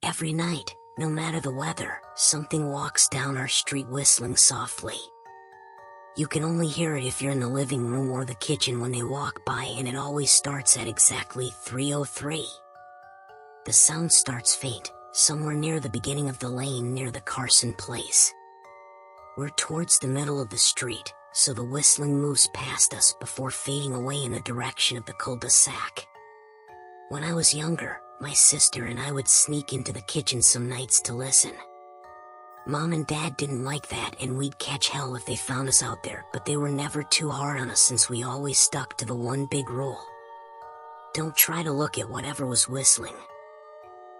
Every night, no matter the weather, something walks down our street whistling softly. You can only hear it if you're in the living room or the kitchen when they walk by, and it always starts at exactly 3:03. The sound starts faint, somewhere near the beginning of the lane near the Carson place. We're towards the middle of the street, so the whistling moves past us before fading away in the direction of the cul-de-sac. When I was younger, my sister and I would sneak into the kitchen some nights to listen. Mom and Dad didn't like that, and we'd catch hell if they found us out there, but they were never too hard on us since we always stuck to the one big rule. Don't try to look at whatever was whistling.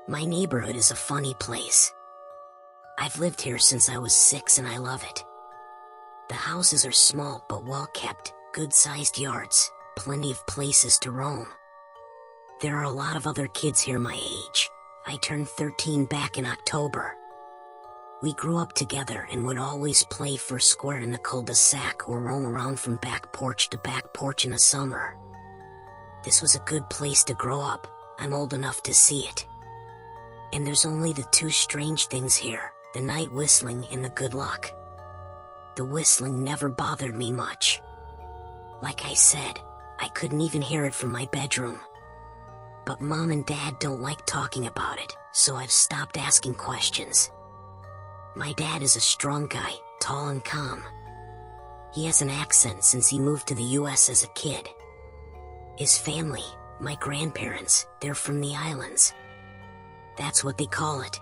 My neighborhood is a funny place. I've lived here since I was 6 and I love it. The houses are small but well kept, good-sized yards, plenty of places to roam. There are a lot of other kids here my age. I turned 13 back in October. We grew up together and would always play first square in the cul-de-sac or roam around from back porch to back porch in the summer. This was a good place to grow up. I'm old enough to see it. And there's only the two strange things here, the night whistling and the good luck. The whistling never bothered me much. Like I said, I couldn't even hear it from my bedroom. But Mom and Dad don't like talking about it, so I've stopped asking questions. My dad is a strong guy, tall and calm. He has an accent since he moved to the US as a kid. His family, my grandparents, they're from the islands. That's what they call it.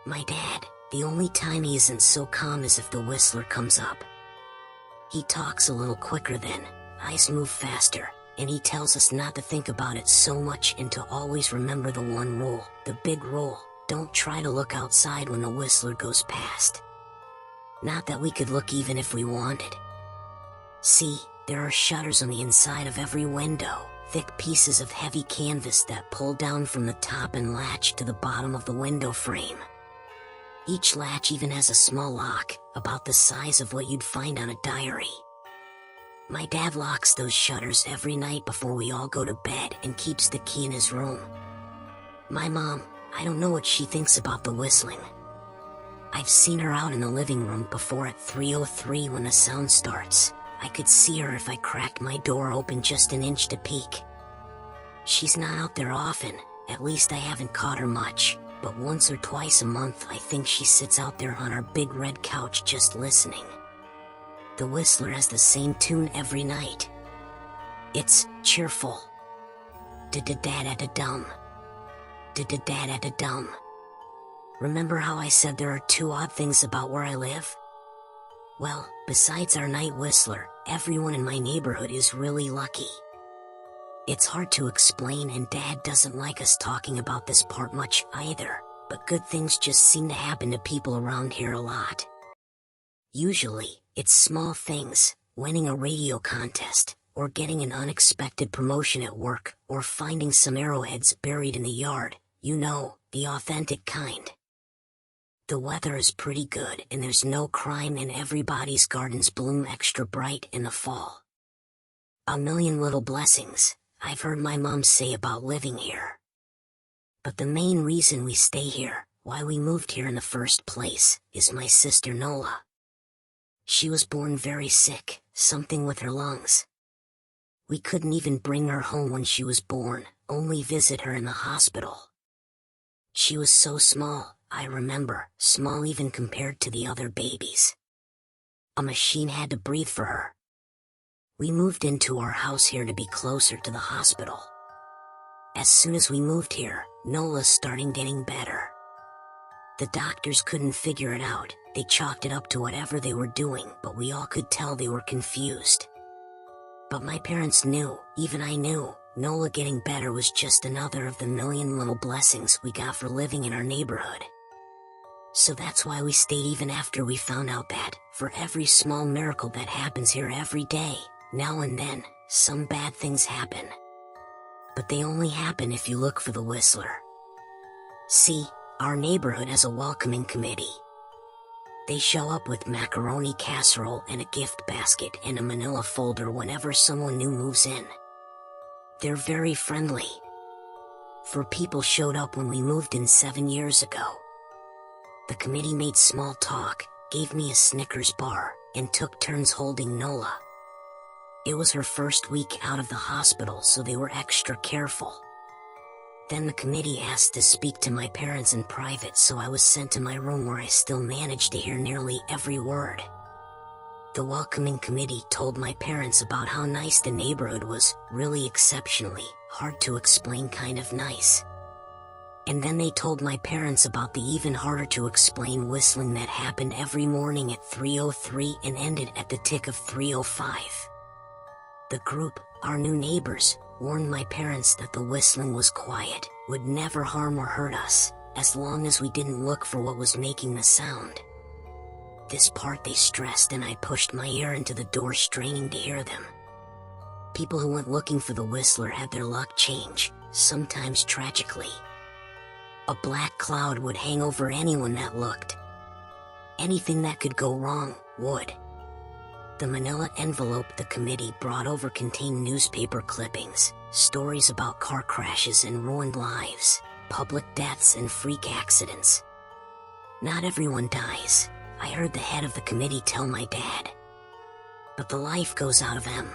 My dad, the only time he isn't so calm is if the whistler comes up. He talks a little quicker then, eyes move faster, and he tells us not to think about it so much and to always remember the one rule, the big rule: don't try to look outside when the whistler goes past. Not that we could look even if we wanted. See, there are shutters on the inside of every window, thick pieces of heavy canvas that pull down from the top and latch to the bottom of the window frame. Each latch even has a small lock, about the size of what you'd find on a diary. My dad locks those shutters every night before we all go to bed and keeps the key in his room. My mom, I don't know what she thinks about the whistling. I've seen her out in the living room before at 3:03 when the sound starts. I could see her if I cracked my door open just an inch to peek. She's not out there often, at least I haven't caught her much, but once or twice a month I think she sits out there on our big red couch just listening. The whistler has the same tune every night. It's cheerful. Da-da-da-da-da-dum. Da-da-da-da-da-dum. Remember how I said there are two odd things about where I live? Well, besides our night whistler, everyone in my neighborhood is really lucky. It's hard to explain, and Dad doesn't like us talking about this part much either, but good things just seem to happen to people around here a lot. Usually, it's small things, winning a radio contest, or getting an unexpected promotion at work, or finding some arrowheads buried in the yard, you know, the authentic kind. The weather is pretty good and there's no crime, and everybody's gardens bloom extra bright in the fall. A million little blessings, I've heard my mom say about living here. But the main reason we stay here, why we moved here in the first place, is my sister Nola. She was born very sick, something with her lungs. We couldn't even bring her home when she was born, only visit her in the hospital. She was so small, I remember, small even compared to the other babies. A machine had to breathe for her. We moved into our house here to be closer to the hospital. As soon as we moved here, Nola's starting getting better. The doctors couldn't figure it out, they chalked it up to whatever they were doing, but we all could tell they were confused. But my parents knew, even I knew, Nola getting better was just another of the million little blessings we got for living in our neighborhood. So that's why we stayed even after we found out that, for every small miracle that happens here every day, now and then, some bad things happen. But they only happen if you look for the whistler. See, our neighborhood has a welcoming committee. They show up with macaroni casserole and a gift basket and a manila folder whenever someone new moves in. They're very friendly. 4 people showed up when we moved in 7 years ago. The committee made small talk, gave me a Snickers bar, and took turns holding Nola. It was her first week out of the hospital, so they were extra careful. Then the committee asked to speak to my parents in private, so I was sent to my room where I still managed to hear nearly every word. The welcoming committee told my parents about how nice the neighborhood was, really exceptionally, hard to explain kind of nice. And then they told my parents about the even harder to explain whistling that happened every morning at 3:03 and ended at the tick of 3:05. The group, our new neighbors, warned my parents that the whistling was quiet, would never harm or hurt us, as long as we didn't look for what was making the sound. This part they stressed, and I pushed my ear into the door straining to hear them. People who went looking for the whistler had their luck change, sometimes tragically. A black cloud would hang over anyone that looked. Anything that could go wrong would. The manila envelope the committee brought over contained newspaper clippings, stories about car crashes and ruined lives, public deaths and freak accidents. Not everyone dies, I heard the head of the committee tell my dad. But the life goes out of them.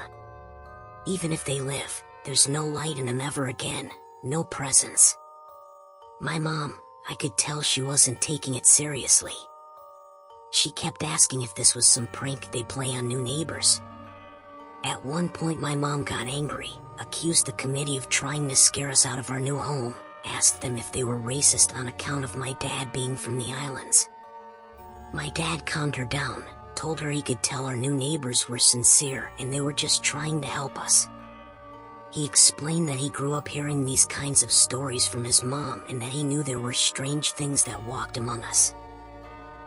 Even if they live, there's no light in them ever again, no presence. My mom, I could tell she wasn't taking it seriously. She kept asking if this was some prank they'd play on new neighbors. At one point my mom got angry, accused the committee of trying to scare us out of our new home, asked them if they were racist on account of my dad being from the islands. My dad calmed her down, told her he could tell our new neighbors were sincere and they were just trying to help us. He explained that he grew up hearing these kinds of stories from his mom and that he knew there were strange things that walked among us.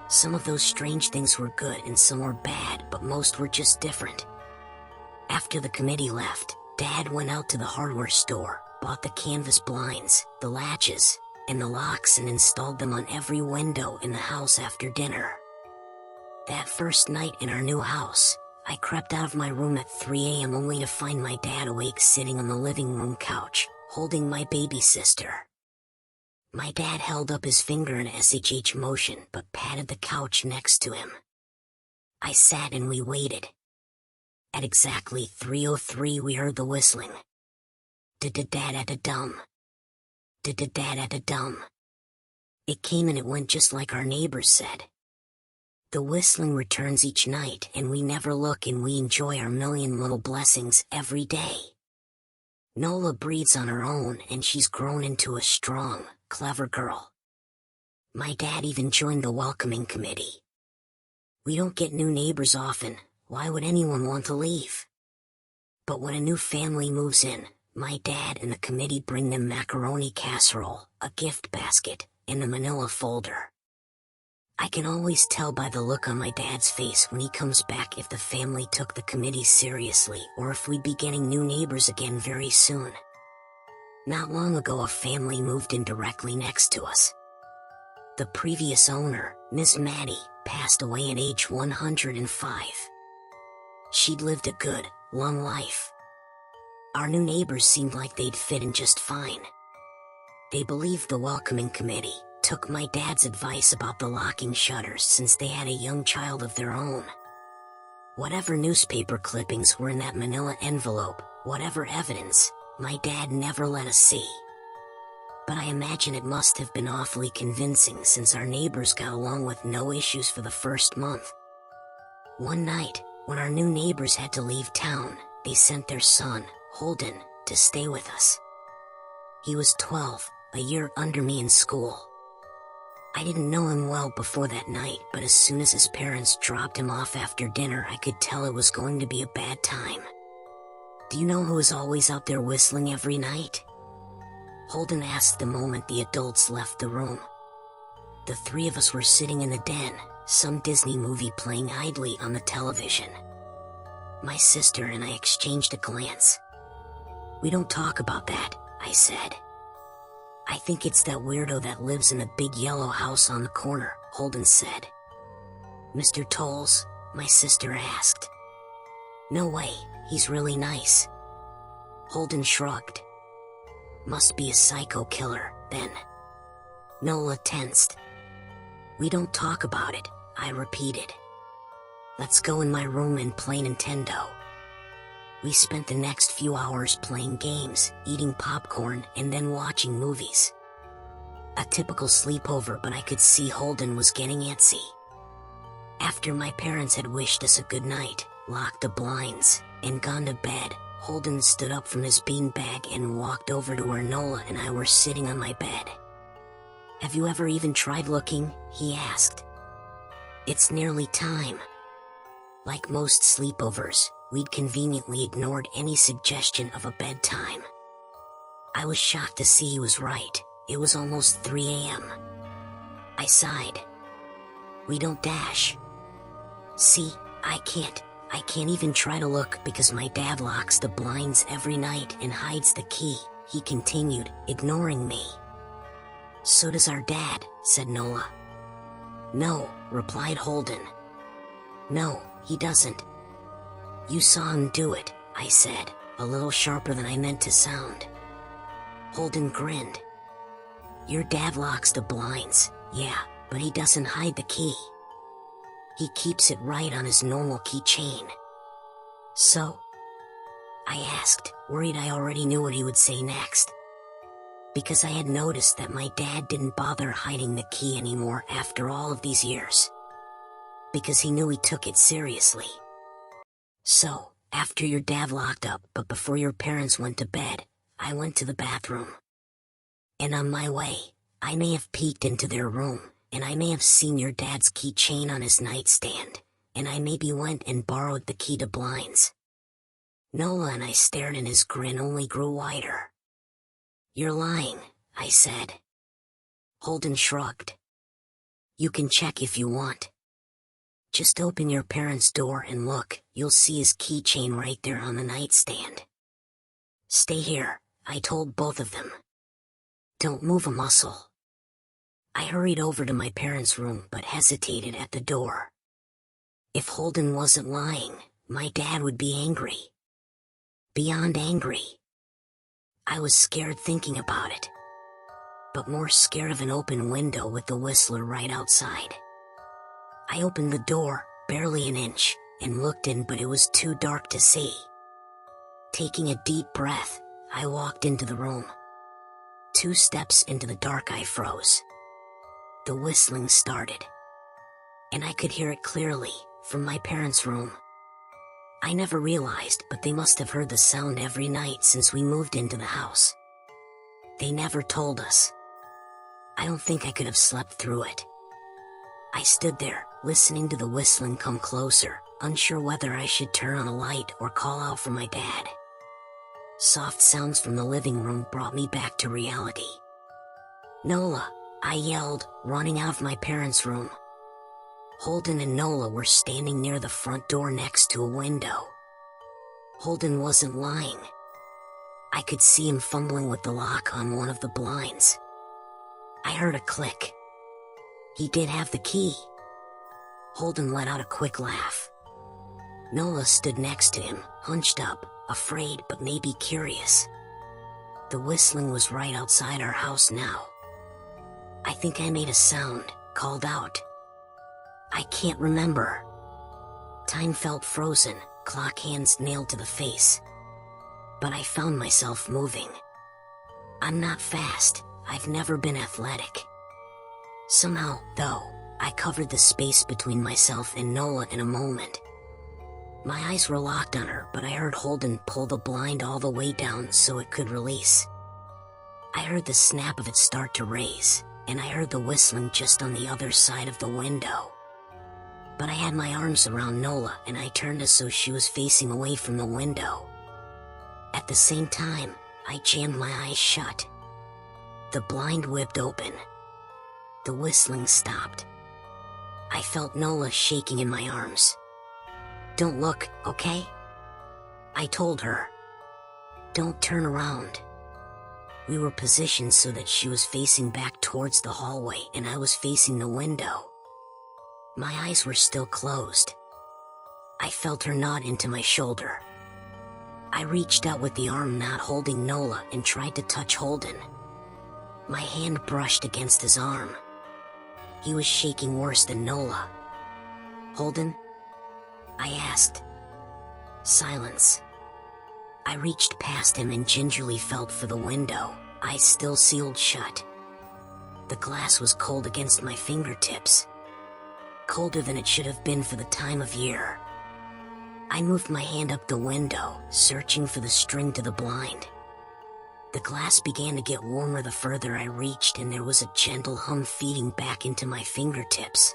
Some of those strange things were good and some were bad, but most were just different. After the committee left, Dad went out to the hardware store, bought the canvas blinds, the latches, and the locks and installed them on every window in the house after dinner. That first night in our new house, I crept out of my room at 3 a.m. only to find my dad awake sitting on the living room couch, holding my baby sister. My dad held up his finger in a SHH motion but patted the couch next to him. I sat and we waited. At exactly 3:03 we heard the whistling. Da-da-da-da-da-dum. Da-da-da-da-da-dum. It came and it went just like our neighbors said. The whistling returns each night and we never look and we enjoy our million little blessings every day. Nola breathes on her own and she's grown into a strong, clever girl. My dad even joined the welcoming committee. We don't get new neighbors often, why would anyone want to leave? But when a new family moves in, my dad and the committee bring them macaroni casserole, a gift basket, and a manila folder. I can always tell by the look on my dad's face when he comes back if the family took the committee seriously or if we'd be getting new neighbors again very soon. Not long ago a family moved in directly next to us. The previous owner, Miss Maddie, passed away at age 105. She'd lived a good, long life. Our new neighbors seemed like they'd fit in just fine. They believed the welcoming committee, took my dad's advice about the locking shutters since they had a young child of their own. Whatever newspaper clippings were in that manila envelope, whatever evidence, my dad never let us see. But I imagine it must have been awfully convincing since our neighbors got along with no issues for the first month. One night, when our new neighbors had to leave town, they sent their son, Holden, to stay with us. He was 12, a year under me in school. I didn't know him well before that night, but as soon as his parents dropped him off after dinner I could tell it was going to be a bad time. Do you know who was always out there whistling every night? Holden asked the moment the adults left the room. The 3 of us were sitting in the den, some Disney movie playing idly on the television. My sister and I exchanged a glance. "We don't talk about that," I said. "I think it's that weirdo that lives in the big yellow house on the corner," Holden said. "Mr. Tolles?" my sister asked. "No way, he's really nice." Holden shrugged. Must be a psycho killer, then. Nola tensed. We don't talk about it, I repeated. Let's go in my room and play Nintendo. We spent the next few hours playing games, eating popcorn, and then watching movies. A typical sleepover, but I could see Holden was getting antsy. After my parents had wished us a good night, locked the blinds, and gone to bed, Holden stood up from his beanbag and walked over to where Nola and I were sitting on my bed. Have you ever even tried looking? He asked. It's nearly time. Like most sleepovers, we'd conveniently ignored any suggestion of a bedtime. I was shocked to see he was right. It was almost 3 a.m. I sighed. We don't dash. See, I can't even try to look because my dad locks the blinds every night and hides the key, he continued, ignoring me. So does our dad, said Nola. No, replied Holden. No, he doesn't. You saw him do it, I said, a little sharper than I meant to sound. Holden grinned. Your dad locks the blinds, yeah, but he doesn't hide the key. He keeps it right on his normal keychain. So? I asked, worried I already knew what he would say next. Because I had noticed that my dad didn't bother hiding the key anymore after all of these years. Because he knew he took it seriously. So, after your dad locked up but before your parents went to bed, I went to the bathroom. And on my way, I may have peeked into their room, and I may have seen your dad's keychain on his nightstand, and I maybe went and borrowed the key to blinds. Nola and I stared and his grin only grew wider. You're lying, I said. Holden shrugged. You can check if you want. Just open your parents' door and look, you'll see his keychain right there on the nightstand. Stay here, I told both of them. Don't move a muscle. I hurried over to my parents' room but hesitated at the door. If Holden wasn't lying, my dad would be angry. Beyond angry. I was scared thinking about it. But more scared of an open window with the Whistler right outside. I opened the door, barely an inch, and looked in, but it was too dark to see. Taking a deep breath, I walked into the room. 2 steps into the dark, I froze. The whistling started. And I could hear it clearly, from my parents' room. I never realized, but they must have heard the sound every night since we moved into the house. They never told us. I don't think I could have slept through it. I stood there, listening to the whistling come closer, unsure whether I should turn on a light or call out for my dad. Soft sounds from the living room brought me back to reality. Nola, I yelled, running out of my parents' room. Holden and Nola were standing near the front door next to a window. Holden wasn't lying. I could see him fumbling with the lock on one of the blinds. I heard a click. He did have the key. Holden let out a quick laugh. Nola stood next to him, hunched up, afraid but maybe curious. The whistling was right outside our house now. I think I made a sound, called out. I can't remember. Time felt frozen, clock hands nailed to the face. But I found myself moving. I'm not fast, I've never been athletic. Somehow, though, I covered the space between myself and Nola in a moment. My eyes were locked on her, but I heard Holden pull the blind all the way down so it could release. I heard the snap of it start to raise, and I heard the whistling just on the other side of the window. But I had my arms around Nola and I turned her so she was facing away from the window. At the same time, I jammed my eyes shut. The blind whipped open. The whistling stopped. I felt Nola shaking in my arms. Don't look, okay? I told her. Don't turn around. We were positioned so that she was facing back towards the hallway and I was facing the window. My eyes were still closed. I felt her nod into my shoulder. I reached out with the arm not holding Nola and tried to touch Holden. My hand brushed against his arm. He was shaking worse than Nola. "Holden?" I asked. Silence. I reached past him and gingerly felt for the window, eyes still sealed shut. The glass was cold against my fingertips. Colder than it should have been for the time of year. I moved my hand up the window, searching for the string to the blind. The glass began to get warmer the further I reached, and there was a gentle hum feeding back into my fingertips.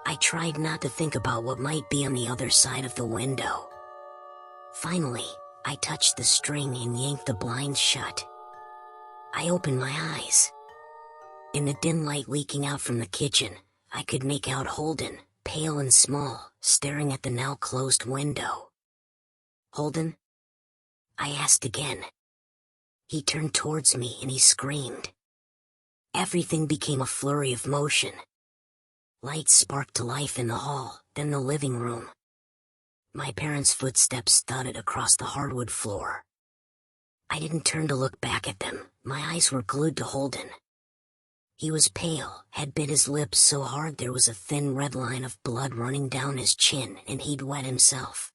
I tried not to think about what might be on the other side of the window. Finally, I touched the string and yanked the blinds shut. I opened my eyes. In the dim light leaking out from the kitchen, I could make out Holden, pale and small, staring at the now closed window. "Holden?" I asked again. He turned towards me and he screamed. Everything became a flurry of motion. Lights sparked to life in the hall, then the living room. My parents' footsteps thudded across the hardwood floor. I didn't turn to look back at them, my eyes were glued to Holden. He was pale, had bit his lips so hard there was a thin red line of blood running down his chin, and he'd wet himself.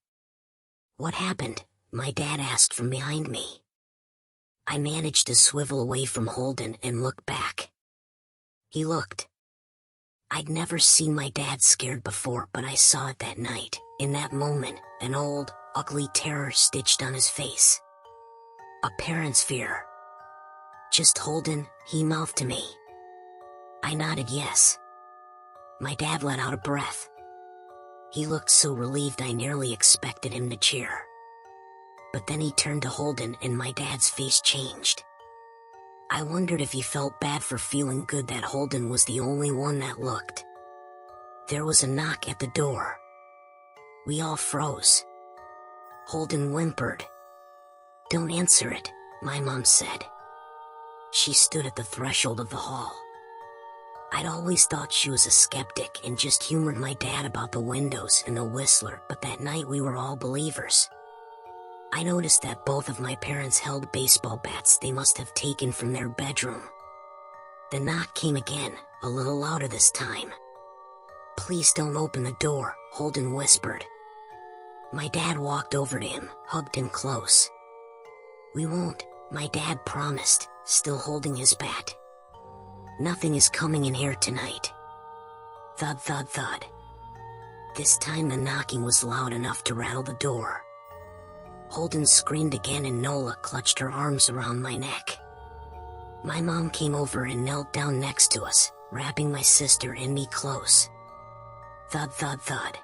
"What happened?" my dad asked from behind me. I managed to swivel away from Holden and look back. He looked. I'd never seen my dad scared before, but I saw it that night, in that moment, an old, ugly terror stitched on his face. A parent's fear. "Just Holden," he mouthed to me. I nodded yes. My dad let out a breath. He looked so relieved I nearly expected him to cheer. But then he turned to Holden and my dad's face changed. I wondered if he felt bad for feeling good that Holden was the only one that looked. There was a knock at the door. We all froze. Holden whimpered. "Don't answer it," my mom said. She stood at the threshold of the hall. I'd always thought she was a skeptic and just humored my dad about the windows and the whistler, but that night we were all believers. I noticed that both of my parents held baseball bats they must have taken from their bedroom. The knock came again, a little louder this time. "Please don't open the door," Holden whispered. My dad walked over to him, hugged him close. "We won't," my dad promised, still holding his bat. "Nothing is coming in here tonight." Thud, thud, thud. This time the knocking was loud enough to rattle the door. Holden screamed again and Nola clutched her arms around my neck. My mom came over and knelt down next to us, wrapping my sister and me close. Thud, thud, thud.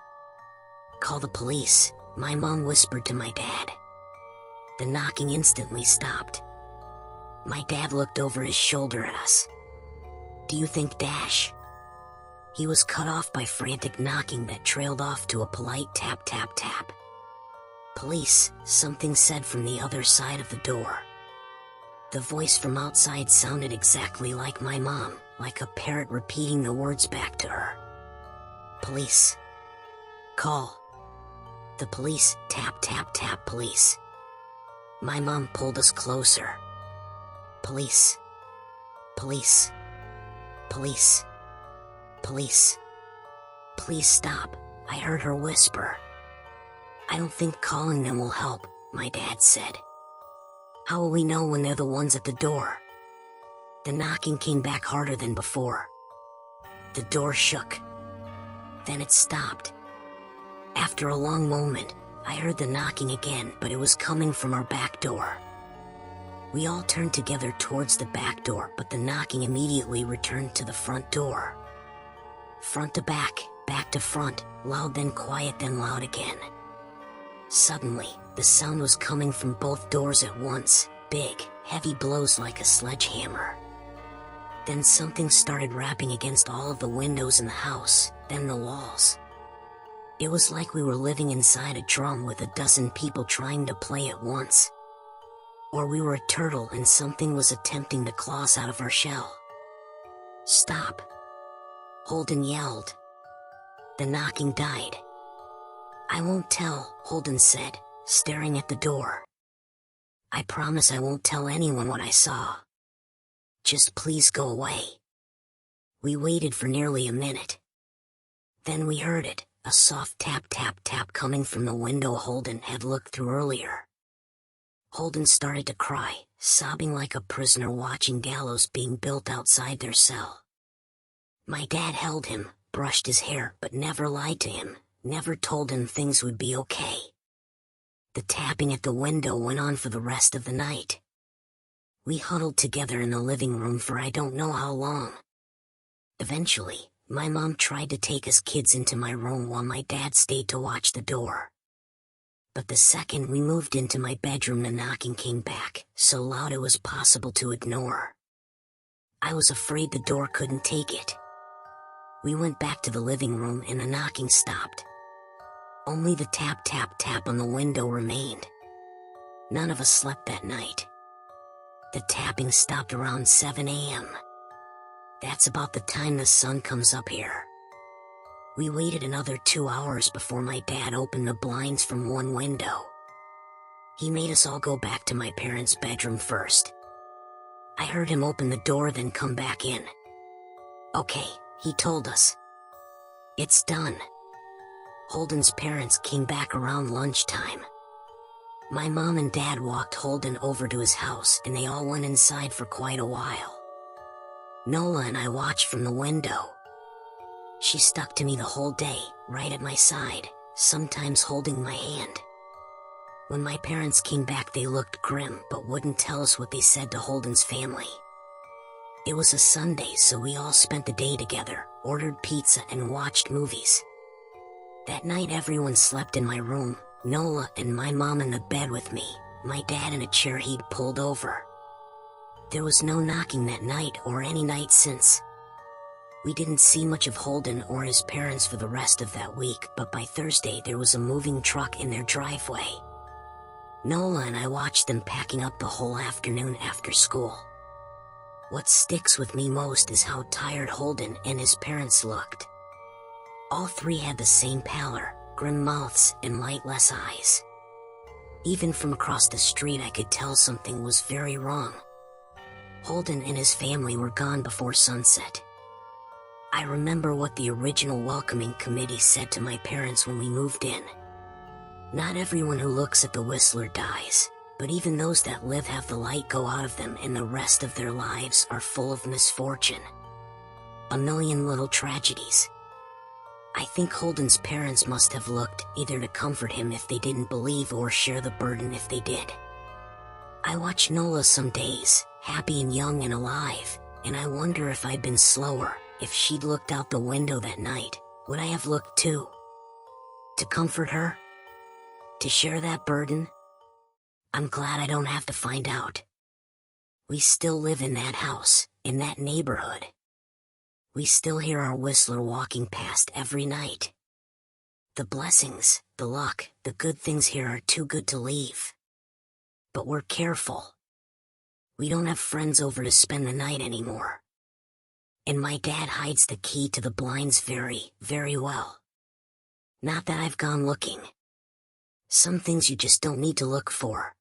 "Call the police," my mom whispered to my dad. The knocking instantly stopped. My dad looked over his shoulder at us. "Do you think Dash?" He was cut off by frantic knocking that trailed off to a polite tap, tap, tap. "Police," something said from the other side of the door. The voice from outside sounded exactly like my mom, like a parrot repeating the words back to her. "Police. Call. The police, tap, tap, tap, police." My mom pulled us closer. "Police. Police. Police. Police. Please stop," I heard her whisper. "I don't think calling them will help," my dad said. "How will we know when they're the ones at the door?" The knocking came back harder than before. The door shook. Then it stopped. After a long moment, I heard the knocking again, but it was coming from our back door. We all turned together towards the back door, but the knocking immediately returned to the front door. Front to back to front, loud then quiet then loud again. Suddenly, the sound was coming from both doors at once, big, heavy blows like a sledgehammer. Then something started rapping against all of the windows in the house, then the walls. It was like we were living inside a drum with a dozen people trying to play at once. Or we were a turtle and something was attempting to claw us out of our shell. "Stop!" Holden yelled. The knocking died. "I won't tell," Holden said, staring at the door. "I promise I won't tell anyone what I saw. Just please go away." We waited for nearly a minute. Then we heard it, a soft tap tap tap coming from the window Holden had looked through earlier. Holden started to cry, sobbing like a prisoner watching gallows being built outside their cell. My dad held him, brushed his hair, but never lied to him, never told him things would be okay. The tapping at the window went on for the rest of the night. We huddled together in the living room for I don't know how long. Eventually, my mom tried to take us kids into my room while my dad stayed to watch the door. But the second we moved into my bedroom, the knocking came back, so loud it was possible to ignore. I was afraid the door couldn't take it. We went back to the living room and the knocking stopped. Only the tap tap tap on the window remained. None of us slept that night. The tapping stopped around 7 a.m. That's about the time the sun comes up here. We waited another 2 hours before my dad opened the blinds from one window. He made us all go back to my parents' bedroom first. I heard him open the door then come back in. "Okay," he told us. "It's done." Holden's parents came back around lunchtime. My mom and dad walked Holden over to his house and they all went inside for quite a while. Nola and I watched from the window. She stuck to me the whole day, right at my side, sometimes holding my hand. When my parents came back they looked grim but wouldn't tell us what they said to Holden's family. It was a Sunday, so we all spent the day together, ordered pizza and watched movies. That night everyone slept in my room, Nola and my mom in the bed with me, my dad in a chair he'd pulled over. There was no knocking that night or any night since. We didn't see much of Holden or his parents for the rest of that week, but by Thursday there was a moving truck in their driveway. Nola and I watched them packing up the whole afternoon after school. What sticks with me most is how tired Holden and his parents looked. All three had the same pallor, grim mouths and lightless eyes. Even from across the street I could tell something was very wrong. Holden and his family were gone before sunset. I remember what the original welcoming committee said to my parents when we moved in. "Not everyone who looks at the Whistler dies, but even those that live have the light go out of them and the rest of their lives are full of misfortune. A million little tragedies." I think Holden's parents must have looked either to comfort him if they didn't believe or share the burden if they did. I watch Nola some days, happy and young and alive, and I wonder if I'd been slower. If she'd looked out the window that night, would I have looked too? To comfort her? To share that burden? I'm glad I don't have to find out. We still live in that house, in that neighborhood. We still hear our Whistler walking past every night. The blessings, the luck, the good things here are too good to leave. But we're careful. We don't have friends over to spend the night anymore. And my dad hides the key to the blinds very, very well. Not that I've gone looking. Some things you just don't need to look for.